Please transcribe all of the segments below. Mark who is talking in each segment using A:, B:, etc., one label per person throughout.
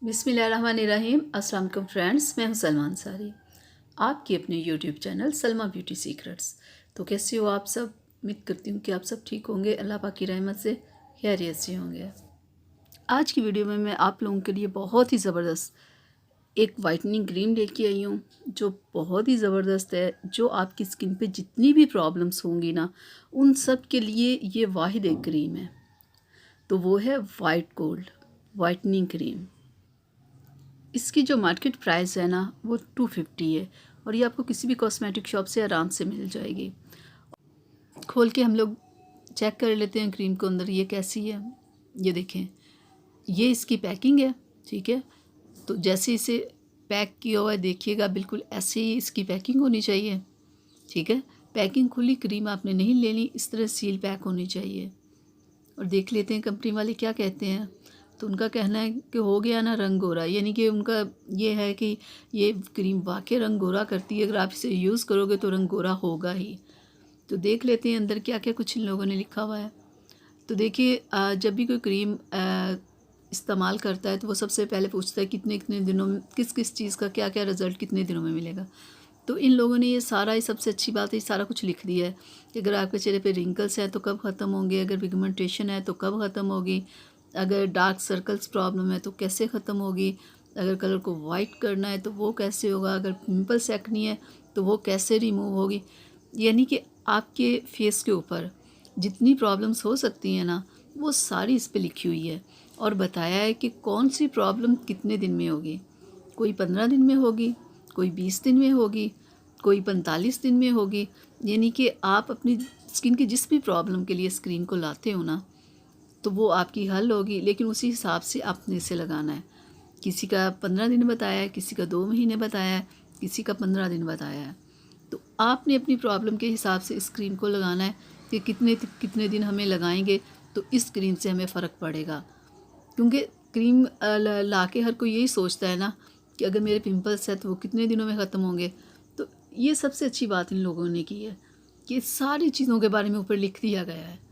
A: बिस्मिल्लाहिर्रहमानिर्रहीम। अस्सलाम वालेकुम फ्रेंड्स, मैं हूं सलमान सारी, आपकी अपने YouTube channel Salma beauty secrets. तो कैसे हो आप सब? उम्मीद करती हूँ कि आप सब ठीक होंगे, अल्लाह पाक की रहमत से खैरियत से होंगे। आज की वीडियो में मैं आप लोगों के लिए बहुत ही ज़बरदस्त एक वाइटनिंग क्रीम लेके आई हूँ जो बहुत ही ज़बरदस्त है। जो आपकी स्किन पे जितनी भी प्रॉब्लम्स होंगी ना, उन सब के लिए ये वाहिद एक क्रीम है। तो वो है वाइट गोल्ड वाइटनिंग क्रीम। इसकी जो मार्केट प्राइस है ना, वो 250 है और ये आपको किसी भी कॉस्मेटिक शॉप से आराम से मिल जाएगी। खोल के हम लोग चेक कर लेते हैं क्रीम को अंदर ये कैसी है। ये देखें, ये इसकी पैकिंग है, ठीक है। तो जैसे इसे पैक किया हुआ है देखिएगा, बिल्कुल ऐसे ही इसकी पैकिंग होनी चाहिए, ठीक है। पैकिंग खुली क्रीम आपने नहीं लेनी, इस तरह सील पैक होनी चाहिए। और देख लेते हैं कंपनी वाले क्या कहते हैं। तो उनका कहना है कि हो गया ना रंग गोरा, यानी कि उनका ये है कि ये क्रीम वाकई रंग गोरा करती है। अगर आप इसे यूज़ करोगे तो रंग गोरा होगा ही। तो देख लेते हैं अंदर क्या क्या कुछ इन लोगों ने लिखा हुआ है। तो देखिए, जब भी कोई क्रीम इस्तेमाल करता है तो वो सबसे पहले पूछता है कितने कितने दिनों में किस किस चीज़ का क्या क्या रिज़ल्ट कितने दिनों में मिलेगा। तो इन लोगों ने ये सारा, ये सबसे अच्छी बात है, सारा कुछ लिख दिया है कि अगर आपके चेहरे पे रिंकल्स हैं तो कब ख़त्म होंगे, अगर पिगमेंटेशन है तो कब ख़त्म होगी, अगर डार्क सर्कल्स प्रॉब्लम है तो कैसे ख़त्म होगी, अगर कलर को वाइट करना है तो वो कैसे होगा, अगर पिंपल्स एक्नी है तो वो कैसे रिमूव होगी। यानी कि आपके फेस के ऊपर जितनी प्रॉब्लम्स हो सकती हैं ना, वो सारी इस पे लिखी हुई है और बताया है कि कौन सी प्रॉब्लम कितने दिन में होगी। कोई 15 दिन में होगी, कोई 20 दिन में होगी, कोई 45 दिन में होगी। यानी कि आप अपनी स्किन की जिस भी प्रॉब्लम के लिए इस क्रीम को लाते हो ना, तो वो आपकी हल होगी, लेकिन उसी हिसाब से आपने इसे लगाना है। किसी का 15 दिन बताया है, किसी का 2 महीने बताया है, किसी का 15 दिन बताया है। तो आपने अपनी प्रॉब्लम के हिसाब से इस क्रीम को लगाना है कि कितने कितने दिन हमें लगाएंगे तो इस क्रीम से हमें फ़र्क पड़ेगा। क्योंकि क्रीम ला के हर कोई यही सोचता है ना कि अगर मेरे पिंपल्स है तो वो कितने दिनों में ख़त्म होंगे। तो ये सबसे अच्छी बात इन लोगों ने की है कि सारी चीज़ों के बारे में ऊपर लिख दिया गया है।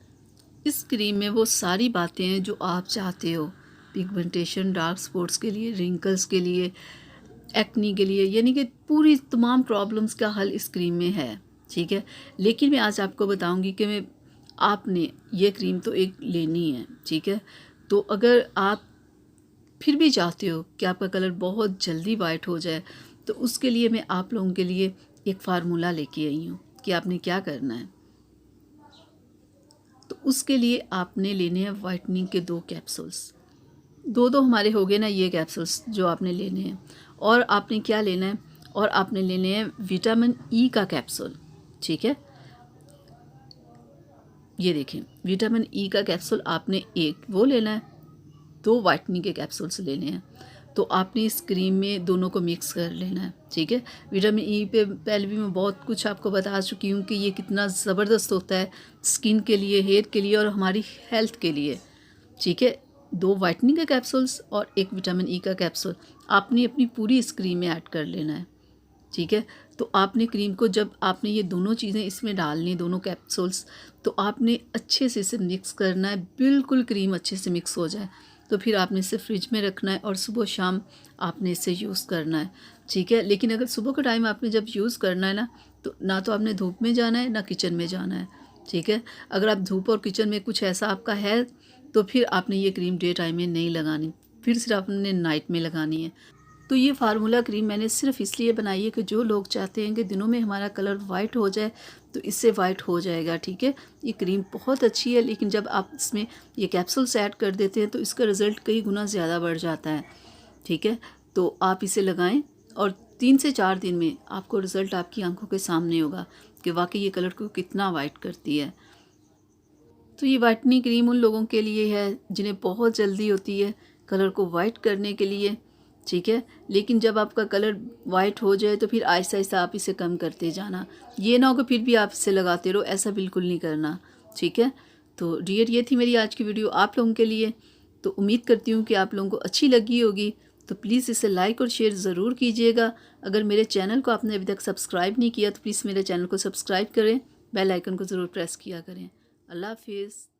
A: इस क्रीम में वो सारी बातें हैं जो आप चाहते हो, पिगमेंटेशन, डार्क स्पॉट्स के लिए, रिंकल्स के लिए, एक्नी के लिए, यानी कि पूरी तमाम प्रॉब्लम्स का हल इस क्रीम में है, ठीक है। लेकिन मैं आज आपको बताऊंगी कि आपने ये क्रीम तो एक लेनी है, ठीक है। तो अगर आप फिर भी चाहते हो कि आपका कलर बहुत जल्दी वाइट हो जाए, तो उसके लिए मैं आप लोगों के लिए एक फार्मूला लेके आई हूँ कि आपने क्या करना है। तो उसके लिए आपने लेने हैं वाइटनिंग के 2 कैप्सूल्स। दो हमारे हो गए ना ये कैप्सूल्स जो आपने लेने हैं। और आपने क्या लेना है, और आपने लेने हैं विटामिन ई का कैप्सूल, ठीक है। ये देखें, विटामिन ई का कैप्सूल आपने एक वो लेना है, 2 वाइटनिंग के कैप्सूल्स लेने हैं। तो आपने इस क्रीम में दोनों को मिक्स कर लेना है, ठीक है। विटामिन ई पे पहले भी मैं बहुत कुछ आपको बता चुकी हूँ कि ये कितना ज़बरदस्त होता है स्किन के लिए, हेयर के लिए और हमारी हेल्थ के लिए, ठीक है। 2 वाइटनिंग के कैप्सूल्स और 1 विटामिन ई का कैप्सूल आपने अपनी पूरी इस क्रीम में ऐड कर लेना है, ठीक है। तो आपने क्रीम को जब आपने ये दोनों चीज़ें इसमें डालनी, दोनों कैप्सूल्स, तो आपने अच्छे से इसे मिक्स करना है, बिल्कुल क्रीम अच्छे से मिक्स हो जाए। तो फिर आपने इसे फ्रिज में रखना है और सुबह शाम आपने इसे यूज़ करना है, ठीक है। लेकिन अगर सुबह का टाइम आपने जब यूज़ करना है ना तो आपने धूप में जाना है ना किचन में जाना है, ठीक है। अगर आप धूप और किचन में कुछ ऐसा आपका है तो फिर आपने ये क्रीम डे टाइम में नहीं लगानी, फिर सिर्फ आपने नाइट में लगानी है। तो ये फार्मूला क्रीम मैंने सिर्फ इसलिए बनाई है कि जो लोग चाहते हैं कि दिनों में हमारा कलर वाइट हो जाए तो इससे वाइट हो जाएगा, ठीक है। ये क्रीम बहुत अच्छी है, लेकिन जब आप इसमें ये कैप्सूल्स ऐड कर देते हैं तो इसका रिज़ल्ट कई गुना ज़्यादा बढ़ जाता है, ठीक है। तो आप इसे लगाएं और 3 से 4 दिन में आपको रिज़ल्ट आपकी आंखों के सामने होगा कि वाकई ये कलर को कितना वाइट करती है। तो ये वाइटनिंग क्रीम उन लोगों के लिए है जिन्हें बहुत जल्दी होती है कलर को वाइट करने के लिए, ठीक है। लेकिन जब आपका कलर वाइट हो जाए तो फिर आहिस्ता आहिस्ता आप इसे कम करते जाना। ये ना हो कि फिर भी आप इसे लगाते रहो, ऐसा बिल्कुल नहीं करना, ठीक है। तो डियर, ये थी मेरी आज की वीडियो आप लोगों के लिए। तो उम्मीद करती हूँ कि आप लोगों को अच्छी लगी होगी। तो प्लीज़ इसे लाइक और शेयर ज़रूर कीजिएगा। अगर मेरे चैनल को आपने अभी तक सब्सक्राइब नहीं किया तो प्लीज़ मेरे चैनल को सब्सक्राइब करें, बेल आइकन को ज़रूर प्रेस किया करें। अल्लाह हाफिज़।